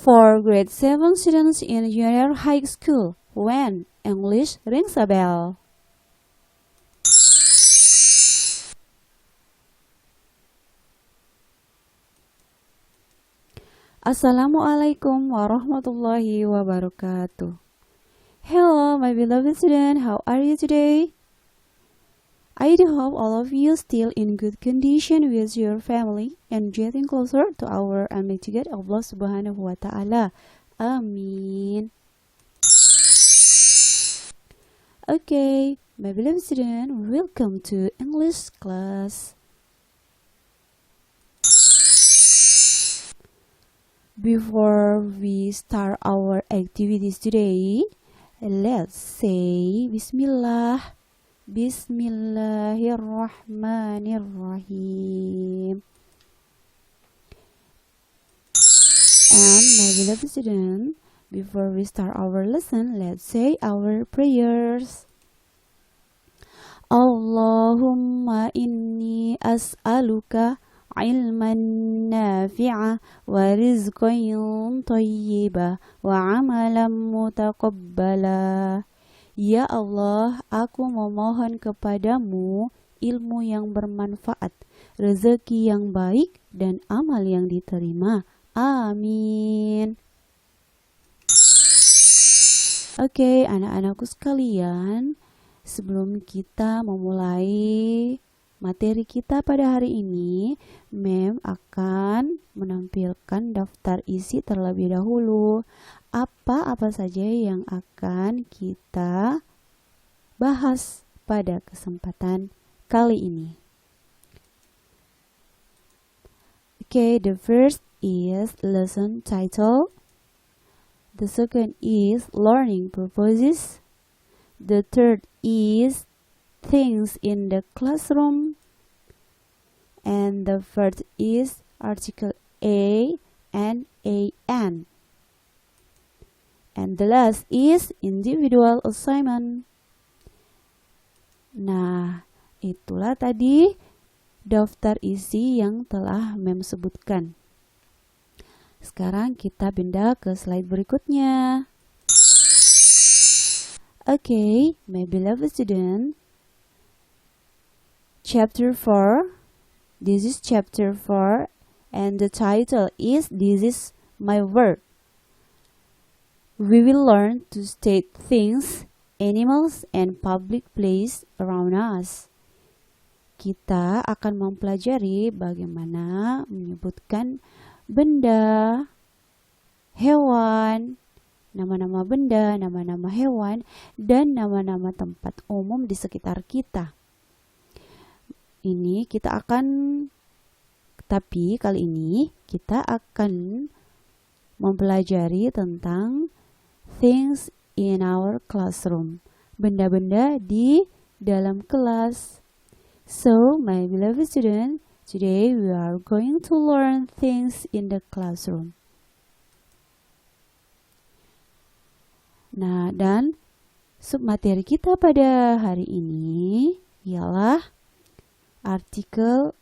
For grade 7 students in junior high school, when English rings a bell. Assalamualaikum warahmatullahi wabarakatuh. Hello my beloved student, how are you today? I do hope all of you still in good condition with your family and getting closer to our Almighty God Allah Subhanahu wa Ta'ala. Amin. Okay, my beloved student, welcome to English class. Before we start our activities today, let's say Bismillah. Bismillahirrahmanirrahim. And my beloved student, before we start our lesson, let's say our prayers. Allahumma inni as'aluka ilman nafi'a wa rizqan thayyiba wa amalan mutaqabbala. Ya Allah, aku memohon kepadamu ilmu yang bermanfaat, rezeki yang baik, dan amal yang diterima. Amin. Oke, anak-anakku sekalian, sebelum kita memulai materi kita pada hari ini, Mem akan menampilkan daftar isi terlebih dahulu. Apa-apa saja yang akan kita bahas pada kesempatan kali ini. Okay, the first is lesson title. The second is learning purposes. The third is things in the classroom. And the fourth is article A and AN. And the last is individual assignment. Nah, itulah tadi daftar isi yang telah Mem sebutkan. Sekarang kita pindah ke slide berikutnya. Okay, my beloved student. Chapter 4. This is chapter 4 and the title is This is my word. We will learn to state things, animals, and public place around us. Kita akan mempelajari bagaimana menyebutkan benda, hewan, nama-nama benda, nama-nama hewan, dan nama-nama tempat umum di sekitar kita. Tapi kali ini kita akan mempelajari tentang things in our classroom, benda-benda di dalam kelas. So, my beloved student, today we are going to learn things in the classroom. Nah, dan submateri kita pada hari ini ialah artikel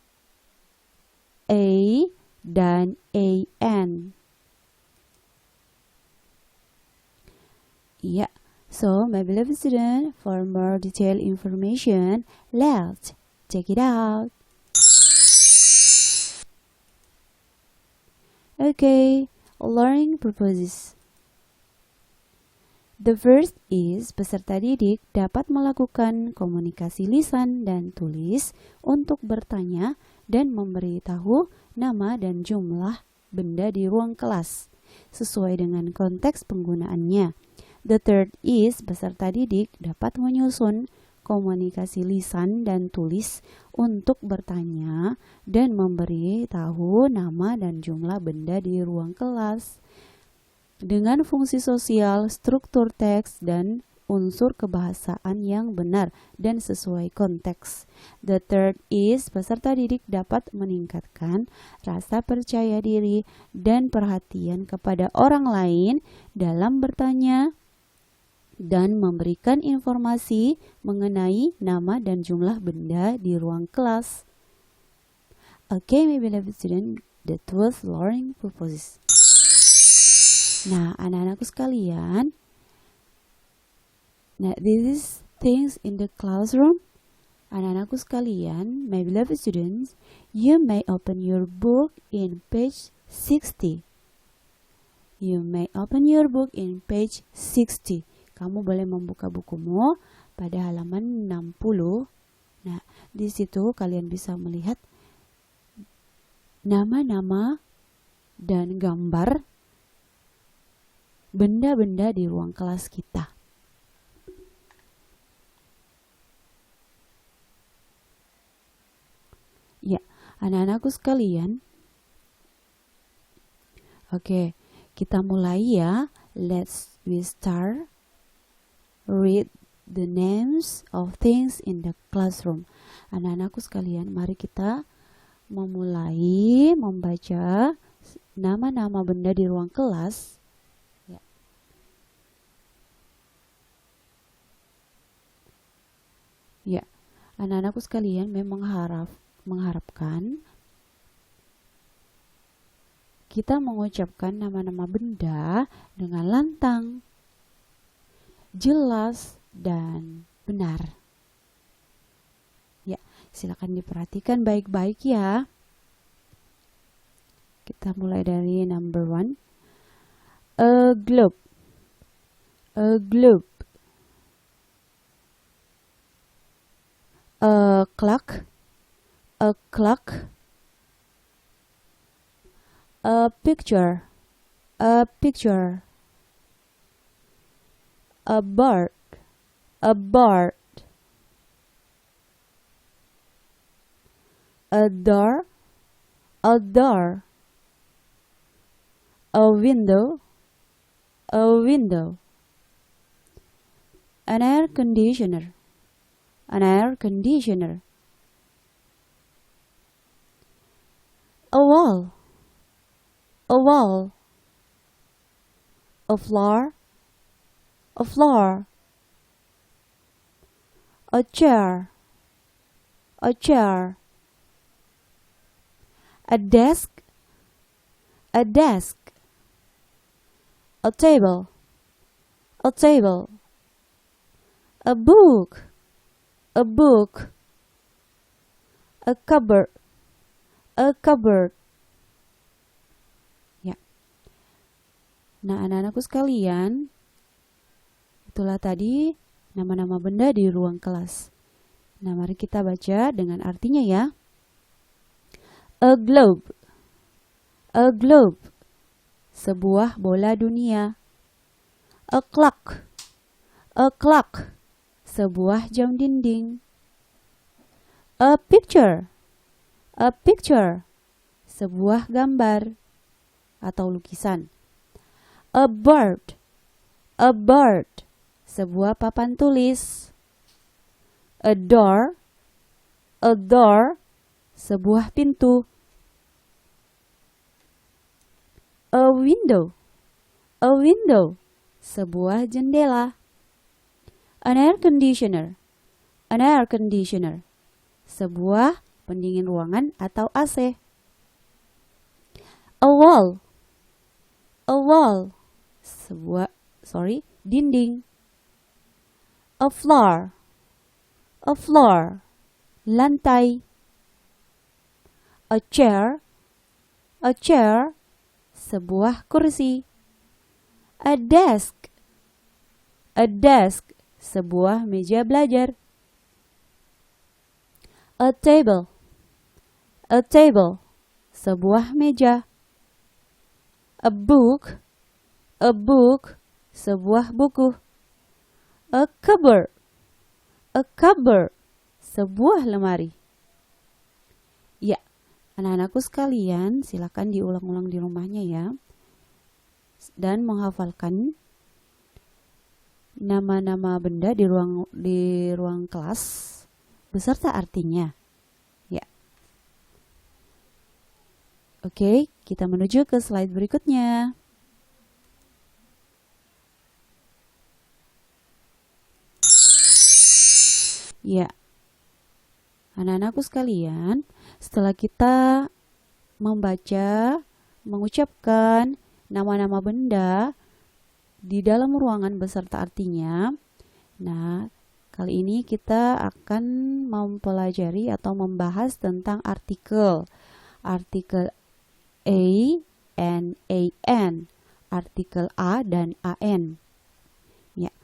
A dan AN. Yeah, so my beloved student, for more detailed information, let's check it out. Okay, learning purposes. The first is peserta didik dapat melakukan komunikasi lisan dan tulis untuk bertanya dan memberitahu nama dan jumlah benda di ruang kelas sesuai dengan konteks penggunaannya. The third is peserta didik dapat menyusun komunikasi lisan dan tulis untuk bertanya dan memberitahu nama dan jumlah benda di ruang kelas dengan fungsi sosial, struktur teks, dan unsur kebahasaan yang benar dan sesuai konteks. The third is peserta didik dapat meningkatkan rasa percaya diri dan perhatian kepada orang lain dalam bertanya dan memberikan informasi mengenai nama dan jumlah benda di ruang kelas. Okay, my beloved student, that was learning purposes. Nah, anak-anakku sekalian, nah, this is things in the classroom. Anak-anakku sekalian, my beloved students, you may open your book in page 60. You may open your book in page 60. Kamu boleh membuka bukumu pada halaman 60. Nah, di situ kalian bisa melihat nama-nama dan gambar benda-benda di ruang kelas kita. Ya, anak-anakku sekalian. Oke, kita mulai ya. We start read the names of things in the classroom. Anak-anakku sekalian, mari kita memulai membaca nama-nama benda di ruang kelas. Ya. Ya, anak-anakku sekalian memang mengharapkan kita mengucapkan nama-nama benda dengan lantang, jelas, dan benar. Ya, silakan diperhatikan baik-baik ya. Kita mulai dari number 1. A globe. A globe. A clock. A clock. A picture. A picture. A bird. A bird. A door. A door. A window. A window. An air conditioner. An air conditioner. A wall. A wall. A floor. A floor. A chair. A chair. A desk. A desk. A table. A table. A book. A book. A cupboard. A cupboard. Ya. Nah, anak-anakku sekalian, itulah tadi nama-nama benda di ruang kelas. Nah, mari kita baca dengan artinya ya. A globe. A globe. Sebuah bola dunia. A clock. A clock. Sebuah jam dinding. A picture. A picture. Sebuah gambar atau lukisan. A bird. A bird. Sebuah papan tulis. A door. A door. Sebuah pintu. A window. A window. Sebuah jendela. An air conditioner. An air conditioner. Sebuah pendingin ruangan atau AC. A wall. A wall. Dinding. A floor. A floor. Lantai. A chair. A chair. Sebuah kursi. A desk. A desk. Sebuah meja belajar. A table. A table. Sebuah meja. A book. A book. Sebuah buku. A cupboard. A cupboard. Sebuah lemari. Ya, anak-anakku sekalian, silakan diulang-ulang di rumahnya ya. Dan menghafalkan nama-nama benda di ruang kelas beserta artinya. Ya. Oke, kita menuju ke slide berikutnya. Ya. Anak-anakku sekalian, setelah kita membaca, mengucapkan nama-nama benda di dalam ruangan beserta artinya. Nah, kali ini kita akan mempelajari atau membahas tentang artikel. Artikel a and an, artikel a dan an. Ya.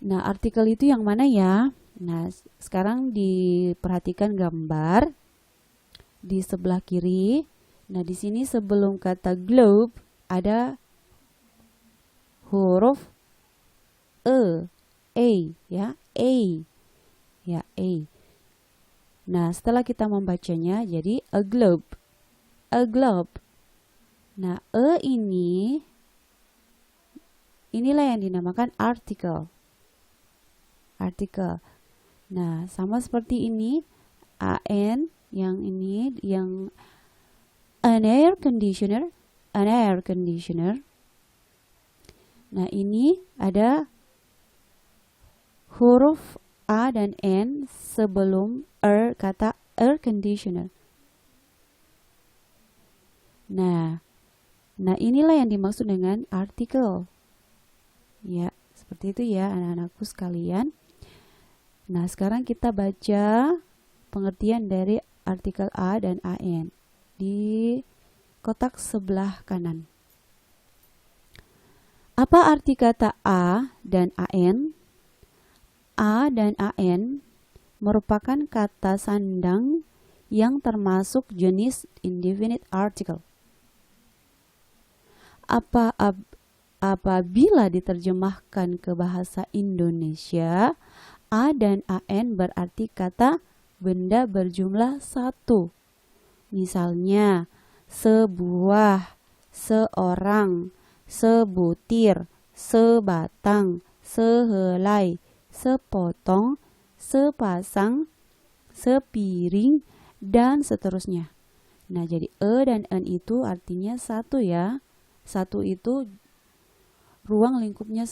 Nah, artikel itu yang mana ya? Nah, sekarang diperhatikan gambar di sebelah kiri. Nah, di sini sebelum kata globe ada huruf ya, ya, a. Nah, setelah kita membacanya jadi a globe, a globe. Nah, inilah yang dinamakan artikel. Artikel. Nah, sama seperti ini, an yang ini yang an air conditioner, an air conditioner. Nah, ini ada huruf a dan n sebelum kata air conditioner. Nah, inilah yang dimaksud dengan artikel. Ya, seperti itu ya anak-anakku sekalian. Nah, sekarang kita baca pengertian dari artikel a dan an di kotak sebelah kanan. Apa arti kata a dan an? A dan an merupakan kata sandang yang termasuk jenis indefinite article. Apabila diterjemahkan ke bahasa Indonesia, a dan an berarti kata benda berjumlah satu. Misalnya, sebuah, seorang, sebutir, sebatang, sehelai, sepotong, sepasang, sepiring, dan seterusnya. Nah, jadi e dan n itu artinya satu ya. Satu itu ruang lingkupnya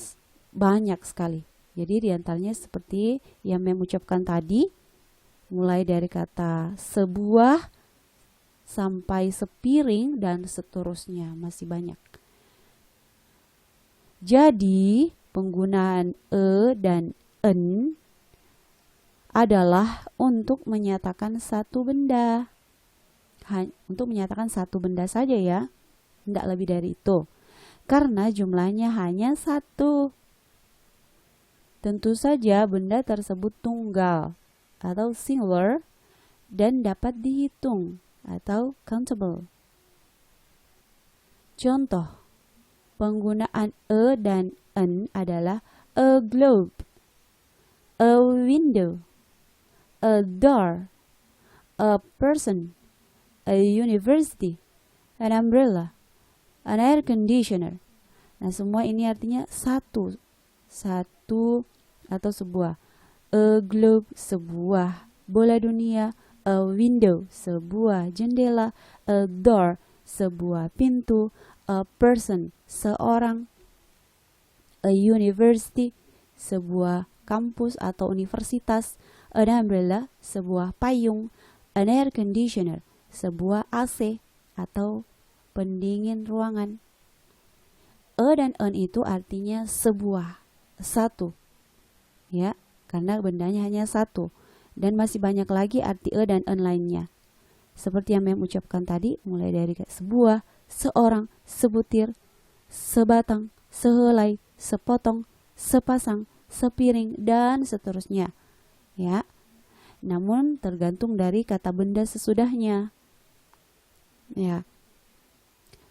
banyak sekali. Jadi diantaranya seperti yang mengucapkan tadi, mulai dari kata sebuah sampai sepiring dan seterusnya, masih banyak. Jadi penggunaan e dan n adalah untuk menyatakan satu benda. Untuk menyatakan satu benda saja ya, tidak lebih dari itu. Karena jumlahnya hanya satu. Tentu saja benda tersebut tunggal atau singular dan dapat dihitung atau countable. Contoh, penggunaan e dan n adalah a globe, a window, a door, a person, a university, an umbrella, an air conditioner. Nah, semua ini artinya satu atau sebuah. A globe, sebuah bola dunia. A window, sebuah jendela. A door, sebuah pintu. A person, seorang. A university, sebuah kampus atau universitas. An umbrella, sebuah payung. An air conditioner, sebuah AC atau pendingin ruangan. E dan n itu artinya sebuah, satu. Ya, karena bendanya hanya satu. Dan masih banyak lagi arti e dan n lainnya. Seperti yang mengucapkan tadi, mulai dari sebuah, seorang, sebutir, sebatang, sehelai, sepotong, sepasang, sepiring, dan seterusnya. Ya. Namun tergantung dari kata benda sesudahnya. Ya.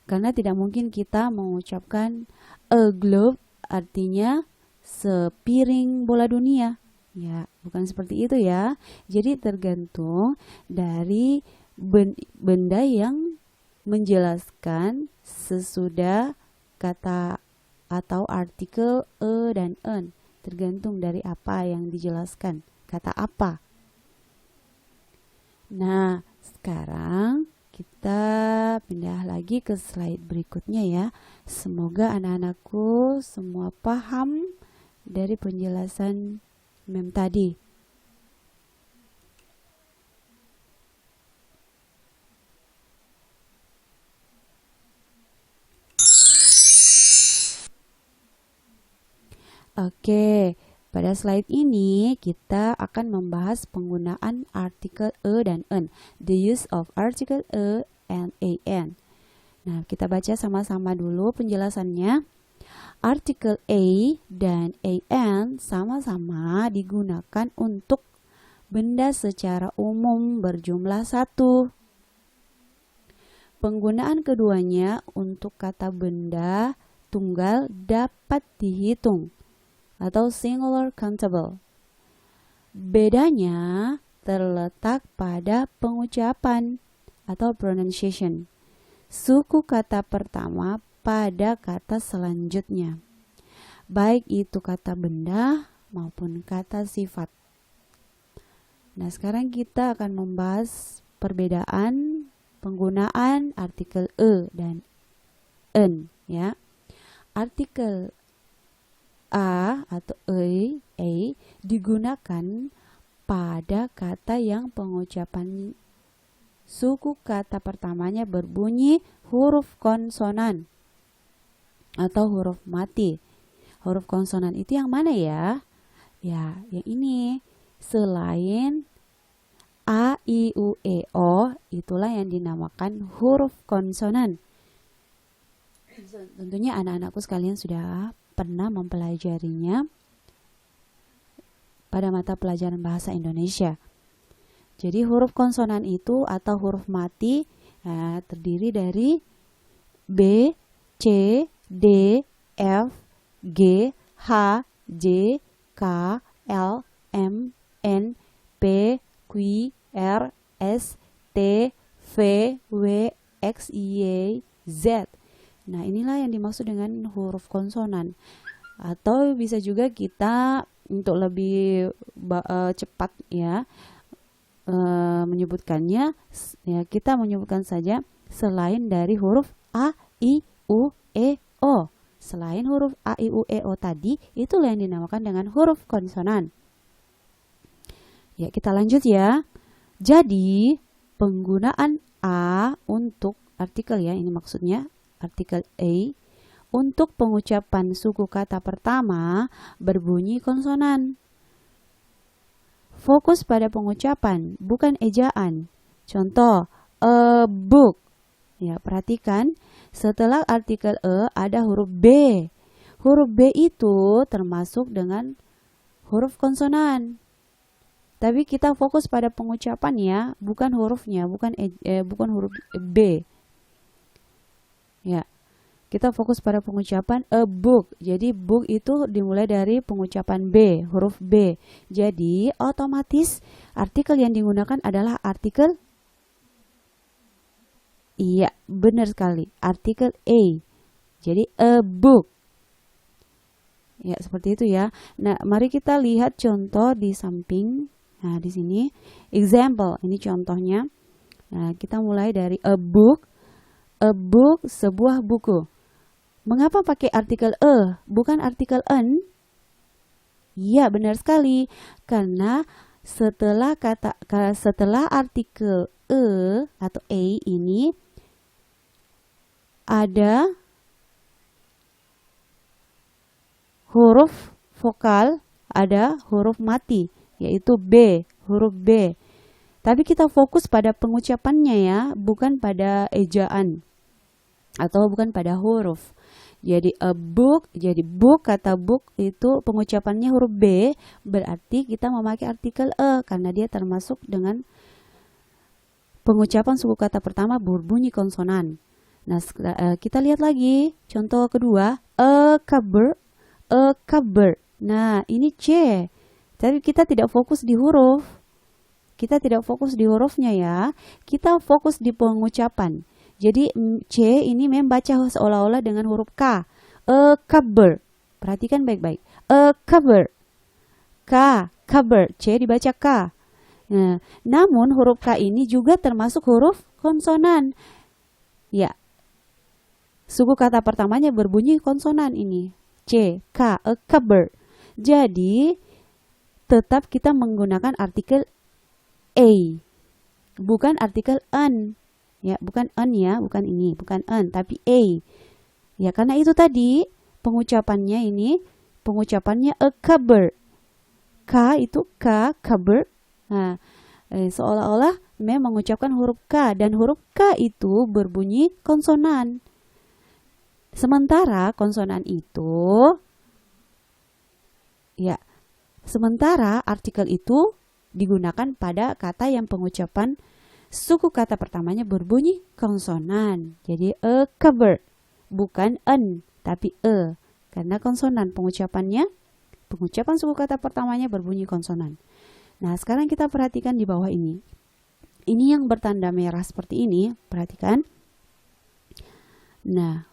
Karena tidak mungkin kita mengucapkan a globe artinya sepiring bola dunia. Ya, bukan seperti itu ya. Jadi tergantung dari benda yang menjelaskan sesudah kata atau artikel e dan n. Tergantung dari apa yang dijelaskan. Kata apa. Nah, sekarang kita pindah lagi ke slide berikutnya ya. Semoga anak-anakku semua paham dari penjelasan mem tadi. Oke, pada slide ini kita akan membahas penggunaan artikel e dan en, the use of article e and an. Nah, kita baca sama-sama dulu penjelasannya. Artikel a dan an sama-sama digunakan untuk benda secara umum berjumlah satu. Penggunaan keduanya untuk kata benda tunggal dapat dihitung atau singular countable. Bedanya terletak pada pengucapan atau pronunciation. Suku kata pertama pada kata selanjutnya, baik itu kata benda maupun kata sifat. Nah, sekarang kita akan membahas perbedaan penggunaan artikel e dan en, ya. Artikel a atau a digunakan pada kata yang pengucapan suku kata pertamanya berbunyi huruf konsonan atau huruf mati. Huruf konsonan itu yang mana ya? Ya, yang ini. Selain a, i, u, e, o, itulah yang dinamakan huruf konsonan. Tentunya anak-anakku sekalian sudah pernah mempelajarinya pada mata pelajaran bahasa Indonesia. Jadi huruf konsonan itu atau huruf mati terdiri dari B, C, D, F, G, H, J, K, L, M, N, P, Q, R, S, T, V, W, X, Y, Z. Nah, inilah yang dimaksud dengan huruf konsonan. Atau bisa juga kita untuk lebih cepat ya menyebutkannya, ya kita menyebutkan saja selain dari huruf a, i, u, e, o. Selain huruf a, i, u, e, o tadi, itulah yang dinamakan dengan huruf konsonan. Ya, kita lanjut ya. Jadi, penggunaan a untuk artikel ya, ini maksudnya artikel a untuk pengucapan suku kata pertama berbunyi konsonan. Fokus pada pengucapan, bukan ejaan. Contoh, a book. Ya, perhatikan setelah artikel e ada huruf b. Huruf b itu termasuk dengan huruf konsonan. Tapi kita fokus pada pengucapan ya, bukan hurufnya, bukan huruf b. Ya, kita fokus pada pengucapan a book. Jadi book itu dimulai dari pengucapan B, huruf B. Jadi otomatis artikel yang digunakan adalah artikel, iya benar sekali, artikel a. Jadi a book. Ya, seperti itu ya. Nah, mari kita lihat contoh di samping. Nah, di sini example, ini contohnya. Nah, kita mulai dari a book. A book, sebuah buku. Mengapa pakai artikel e, bukan artikel en? Iya, benar sekali. Karena setelah artikel e atau a ini ada huruf vokal, ada huruf mati, yaitu b, huruf b. Tapi kita fokus pada pengucapannya ya, bukan pada ejaan atau bukan pada huruf. Jadi a book, jadi book, kata book itu pengucapannya huruf B, berarti kita memakai artikel e karena dia termasuk dengan pengucapan suku kata pertama berbunyi konsonan. Nah, kita lihat lagi contoh kedua, a cupboard, a cupboard. Nah, ini C. Tapi kita tidak fokus di huruf. Kita tidak fokus di hurufnya ya. Kita fokus di pengucapan. Jadi C ini membaca seolah-olah dengan huruf K. A cupboard. Perhatikan baik-baik. A cupboard. K, cupboard. C dibaca K. Nah, namun huruf K ini juga termasuk huruf konsonan. Ya. Suku kata pertamanya berbunyi konsonan ini. C, K, a cupboard. Jadi tetap kita menggunakan artikel a. Bukan artikel an. Ya, bukan an ya, bukan ini, bukan an, tapi a. Ya, karena itu tadi pengucapannya ini pengucapannya a cupboard. K itu K, cupboard. Nah, seolah-olah mem mengucapkan huruf K, dan huruf K itu berbunyi konsonan. Sementara konsonan itu, ya, sementara artikel itu digunakan pada kata yang pengucapan suku kata pertamanya berbunyi konsonan. Jadi a cupboard, bukan an, tapi e. Karena konsonan pengucapan suku kata pertamanya berbunyi konsonan. Nah, sekarang kita perhatikan di bawah ini. Ini yang bertanda merah seperti ini, perhatikan. Nah,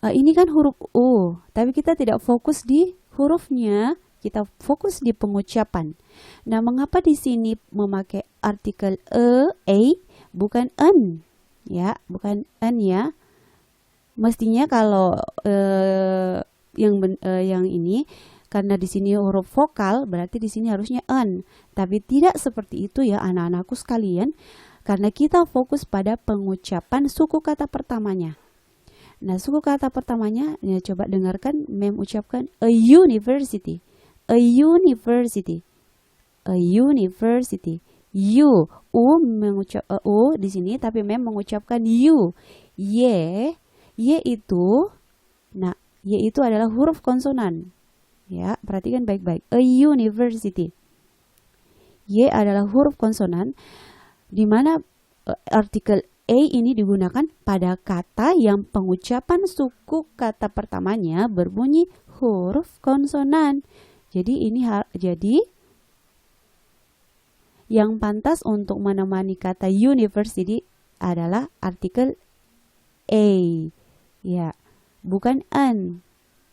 ini kan huruf U, tapi kita tidak fokus di hurufnya, kita fokus di pengucapan. Nah, mengapa di sini memakai artikel a, bukan an? Ya, bukan an ya. Mestinya kalau yang ini, karena di sini huruf vokal, berarti di sini harusnya an. Tapi tidak seperti itu ya anak-anakku sekalian, karena kita fokus pada pengucapan suku kata pertamanya. Nah, suku kata pertamanya, ya, coba dengarkan mem ucapkan a university, a university, a university. U di sini, tapi mem mengucapkan u. Y itu, nah, y itu adalah huruf konsonan. Ya, perhatikan baik-baik. A university. Y adalah huruf konsonan, di mana artikel a ini digunakan pada kata yang pengucapan suku kata pertamanya berbunyi huruf konsonan. Jadi yang pantas untuk menemani kata university adalah artikel a. Ya, bukan an.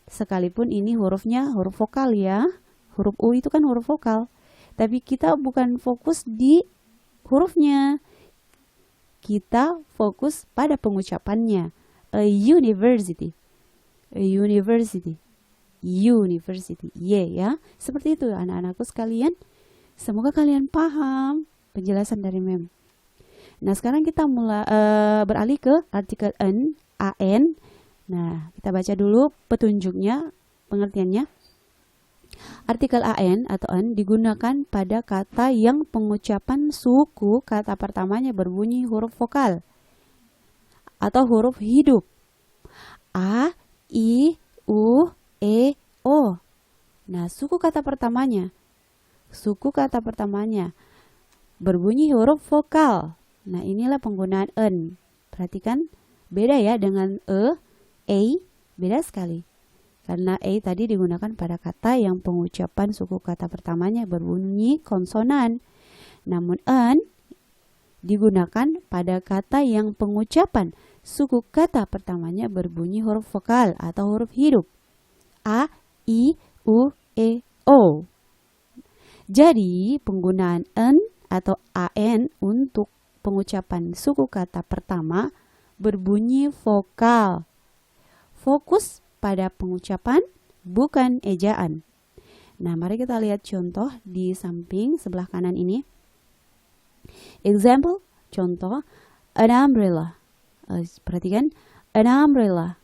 Sekalipun ini hurufnya huruf vokal ya. Huruf U itu kan huruf vokal. Tapi kita bukan fokus di hurufnya. Kita fokus pada pengucapannya. A university. A university. University. Ya. Seperti itu anak-anakku sekalian. Semoga kalian paham penjelasan dari mem. Nah, sekarang kita mulai beralih ke artikel an. Nah, kita baca dulu petunjuknya, pengertiannya. Artikel an atau an digunakan pada kata yang pengucapan suku kata pertamanya berbunyi huruf vokal atau huruf hidup. A, I, U, E, O. Nah, suku kata pertamanya berbunyi huruf vokal. Nah, inilah penggunaan an. Perhatikan, beda ya dengan a, beda sekali. Karena a tadi digunakan pada kata yang pengucapan suku kata pertamanya berbunyi konsonan. Namun an digunakan pada kata yang pengucapan suku kata pertamanya berbunyi huruf vokal atau huruf hidup. A, I, U, E, O. Jadi, penggunaan an atau an untuk pengucapan suku kata pertama berbunyi vokal. Fokus pada pengucapan, bukan ejaan. Nah, mari kita lihat contoh di samping sebelah kanan ini. Example, contoh, an umbrella. Perhatikan, an umbrella.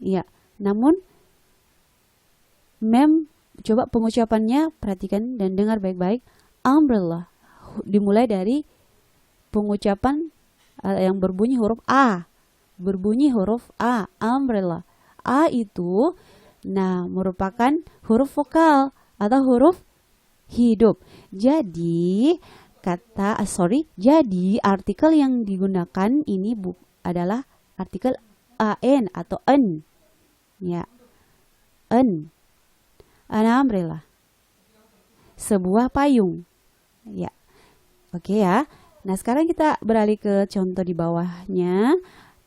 Ya. Namun, mem, coba pengucapannya, perhatikan dan dengar baik-baik. Umbrella. Dimulai dari pengucapan yang berbunyi huruf A. Berbunyi huruf A, umbrella. A itu, nah, merupakan huruf vokal atau huruf hidup. Jadi, jadi artikel yang digunakan ini adalah artikel an atau an. Ya, an. An umbrella. Sebuah payung. Ya. Oke ya. Nah, sekarang kita beralih ke contoh di bawahnya.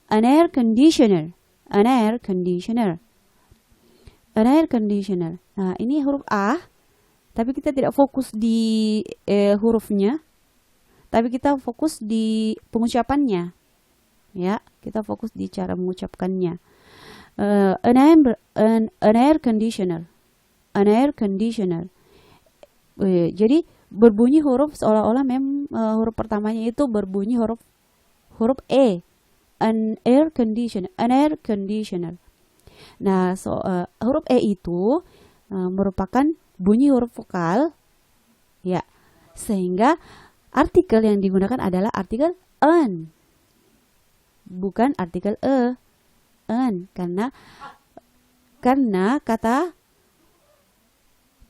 An air conditioner. An air conditioner. An air conditioner. Nah, ini huruf A, tapi kita tidak fokus di hurufnya, tapi kita fokus di pengucapannya. Ya, kita fokus di cara mengucapkannya. An air conditioner. An air conditioner. Jadi berbunyi huruf seolah-olah huruf pertamanya itu berbunyi huruf E. An air conditioner. An air conditioner. Nah, huruf E itu merupakan bunyi huruf vokal, ya, sehingga artikel yang digunakan adalah artikel en, bukan artikel en, karena kata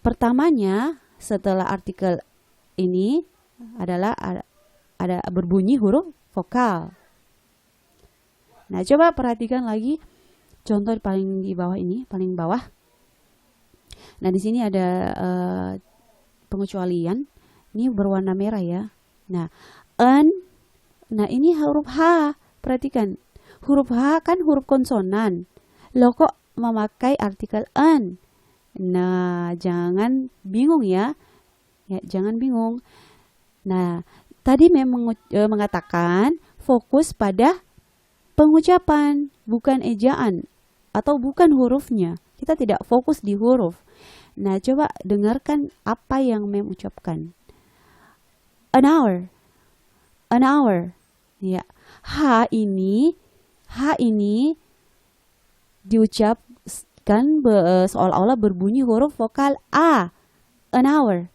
pertamanya setelah artikel ini adalah ada berbunyi huruf vokal. Nah, coba perhatikan lagi contoh paling di bawah ini, paling bawah. Nah, di sini ada pengecualian. Ini berwarna merah ya. Nah, en. Nah, ini huruf H. Perhatikan. Huruf H kan huruf konsonan. Loh, kok memakai artikel en? Nah, jangan bingung ya. Ya, jangan bingung. Nah, tadi memang mengatakan fokus pada pengucapan, bukan ejaan atau bukan hurufnya. Kita tidak fokus di huruf. Nah, coba dengarkan apa yang Mem ucapkan. An hour. An hour. Ya. H ini diucapkan seolah-olah berbunyi huruf vokal A. An hour.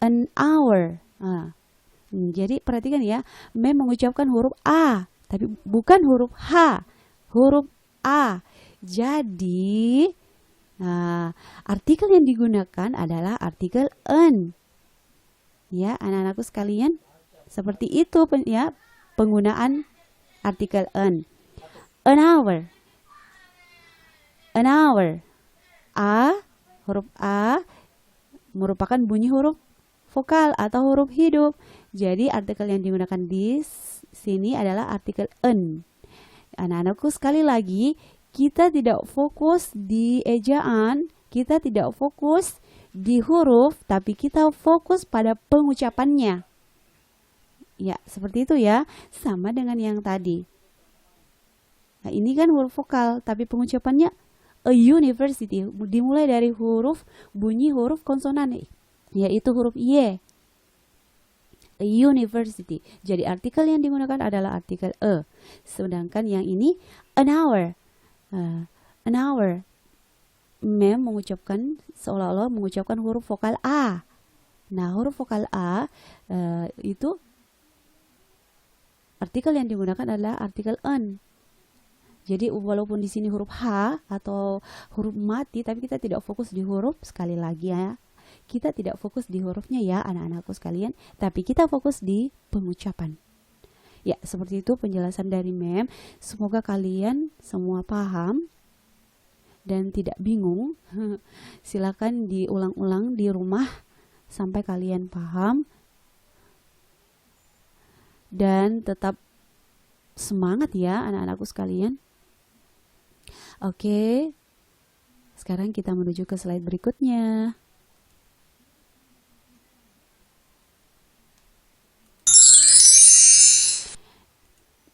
An hour. Nah, jadi perhatikan ya, Mem mengucapkan huruf A, tapi bukan huruf H, huruf A. Jadi, nah, artikel yang digunakan adalah artikel en. Ya, anak-anakku sekalian, seperti itu ya penggunaan artikel en. An hour. An hour. A, huruf A merupakan bunyi huruf vokal atau huruf hidup. Jadi artikel yang digunakan di sini adalah artikel en. Anak-anakku sekali lagi, kita tidak fokus di ejaan, kita tidak fokus di huruf, tapi kita fokus pada pengucapannya. Ya, seperti itu ya. Sama dengan yang tadi. Nah, ini kan huruf vokal, tapi pengucapannya a university. Dimulai dari bunyi huruf konsonan, yaitu huruf Y. A university. Jadi artikel yang digunakan adalah artikel e. Sedangkan yang ini an hour. An hour. Mem mengucapkan seolah-olah mengucapkan huruf vokal A. Nah, huruf vokal A itu artikel yang digunakan adalah artikel en. Jadi walaupun di sini huruf H atau huruf mati, tapi kita tidak fokus di huruf, sekali lagi ya. Kita tidak fokus di hurufnya ya anak-anakku sekalian, tapi kita fokus di pengucapan. Ya, seperti itu penjelasan dari Mem. Semoga kalian semua paham dan tidak bingung. Silakan diulang-ulang di rumah sampai kalian paham. Dan tetap semangat ya anak-anakku sekalian. Oke. Sekarang kita menuju ke slide berikutnya.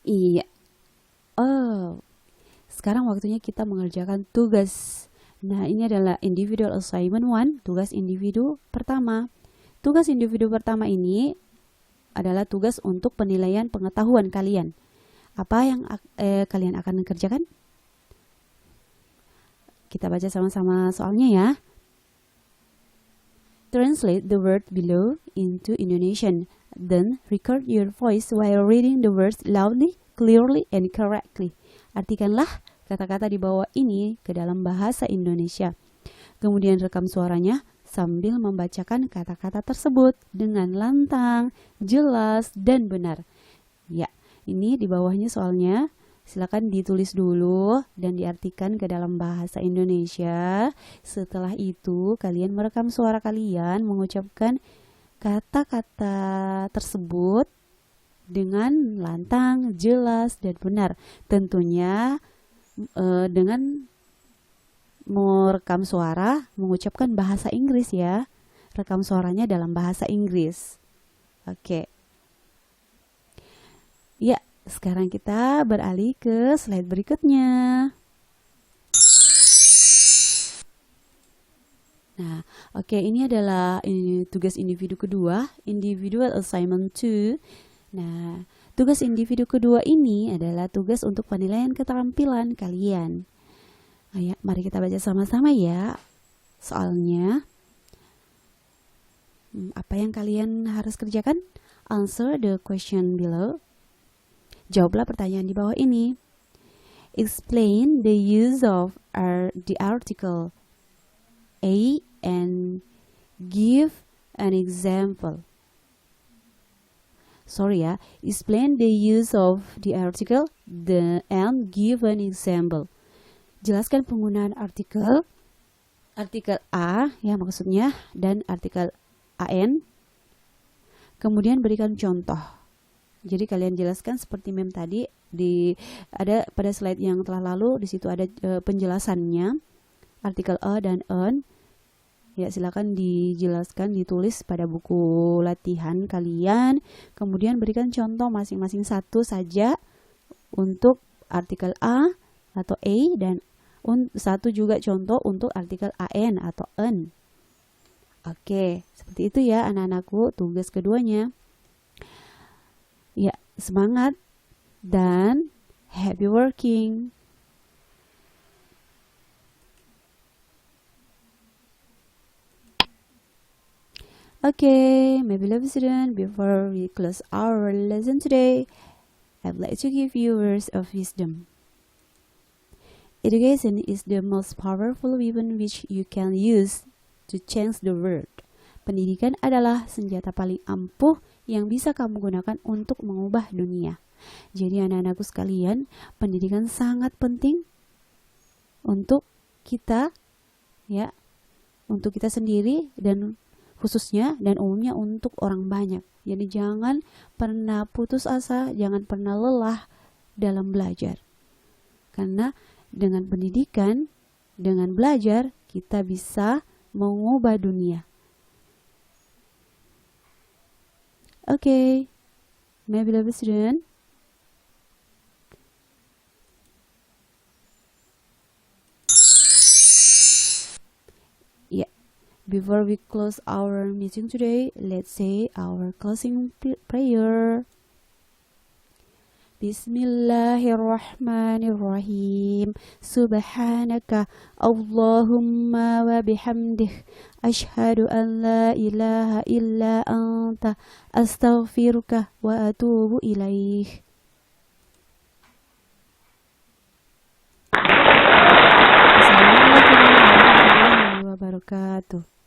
Iya. Oh. Sekarang waktunya kita mengerjakan tugas. Nah, ini adalah individual assignment 1, tugas individu pertama. Tugas individu pertama ini adalah tugas untuk penilaian pengetahuan kalian. Apa yang kalian akan kerjakan? Kita baca sama-sama soalnya ya. Translate the word below into Indonesian. Then record your voice while reading the words loudly, clearly, and correctly. Artikanlah kata-kata di bawah ini ke dalam bahasa Indonesia. Kemudian rekam suaranya sambil membacakan kata-kata tersebut dengan lantang, jelas, dan benar. Ya, ini di bawahnya soalnya. Silakan ditulis dulu dan diartikan ke dalam bahasa Indonesia. Setelah itu, kalian merekam suara kalian mengucapkan kata-kata tersebut dengan lantang, jelas, dan benar. Tentunya dengan merekam suara mengucapkan bahasa Inggris ya. Rekam suaranya dalam bahasa Inggris. Oke. Ya, sekarang kita beralih ke slide berikutnya. Nah, oke, ini adalah tugas individu kedua, individual assignment 2. Nah, tugas individu kedua ini adalah tugas untuk penilaian keterampilan kalian. Ayo, mari kita baca sama-sama ya. Soalnya, apa yang kalian harus kerjakan? Answer the question below. Jawablah pertanyaan di bawah ini. Explain the use of the article a and give an example. Sorry ya, explain the use of the article and give an example. Jelaskan penggunaan artikel a ya maksudnya, dan artikel an. Kemudian berikan contoh. Jadi kalian jelaskan seperti mem tadi ada pada slide yang telah lalu, di situ ada penjelasannya artikel a dan an. Ya, silakan dijelaskan, ditulis pada buku latihan kalian. Kemudian berikan contoh masing-masing satu saja untuk artikel a atau a, dan satu juga contoh untuk artikel an atau an. Oke, seperti itu ya anak-anakku tugas keduanya. Ya, semangat dan happy working. Okay, my beloved student, before we close our lesson today, I'd like to give you words of wisdom. Education is the most powerful weapon which you can use to change the world. Pendidikan adalah senjata paling ampuh yang bisa kamu gunakan untuk mengubah dunia. Jadi anak-anakku sekalian, pendidikan sangat penting untuk kita ya, untuk kita sendiri dan khususnya dan umumnya untuk orang banyak. Jadi jangan pernah putus asa, jangan pernah lelah dalam belajar. Karena dengan pendidikan, dengan belajar, kita bisa mengubah dunia. Okay, my beloved student. Before we close our meeting today, let's say our closing prayer. Bismillahirrahmanirrahim. Subhanaka Allahumma wa bihamdih. Ashhadu an la ilaha illa anta. Astaghfiruka wa atubu ilaih. Assalamualaikum warahmatullahi wabarakatuh.